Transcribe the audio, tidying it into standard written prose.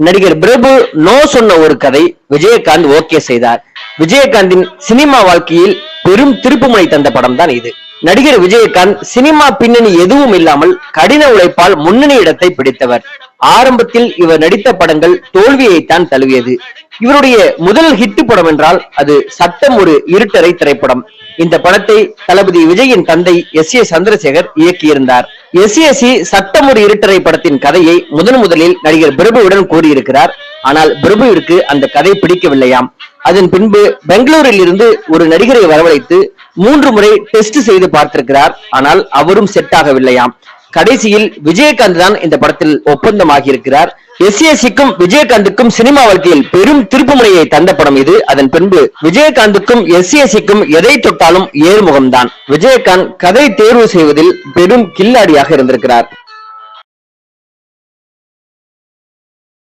நடிகர் பிரபு நோ சொன்ன ஒரு கதை விஜயகாந்த் ஓகே செய்தார். விஜயகாந்தின் சினிமா வாழ்க்கையில் பெரும் திருப்புமுனை தந்த படம் தான் இது. நடிகர் விஜயகாந்த் சினிமா பின்னணி எதுவும் இல்லாமல் கடின உழைப்பால் முன்னணி இடத்தை பிடித்தவர். ஆரம்பத்தில் இவர் நடித்த படங்கள் தோல்வியைத்தான் தழுவியது. இவருடைய முதல் ஹிட் படம் என்றால் அது சட்டம் ஒரு இருட்டறை திரைப்படம். இந்த படத்தை தளபதி விஜயின் தந்தை S.A. சந்திரசேகர் இயக்கியிருந்தார். SAC சட்டம் ஒரு இருட்டறை படத்தின் கதையை முதலில் நடிகர் பிரபுவுடன் கூறியிருக்கிறார். ஆனால் பிரபுவிற்கு அந்த கதை பிடிக்கவில்லையாம். அதன் பின்பு பெங்களூரில் இருந்து ஒரு நடிகரை வரவழைத்து 3 முறை டெஸ்ட் செய்து பார்த்திருக்கிறார். ஆனால் அவரும் செட் ஆகவில்லையாம். கடைசியில் விஜயகாந்த் தான் இந்த படத்தில் ஒப்பந்தமாகி இருக்கிறார். SACக்கும் விஜயகாந்துக்கும் சினிமா வாழ்க்கையில் பெரும் திருப்புமுனையை தந்த படம் இது. அதன் பின்பு விஜயகாந்துக்கும் SACக்கும் எதை தொட்டாலும் ஏறுமுகம்தான். விஜயகாந்த் கதை தேர்வு செய்வதில் பெரும் கில்லாடியாக இருந்திருக்கிறார்.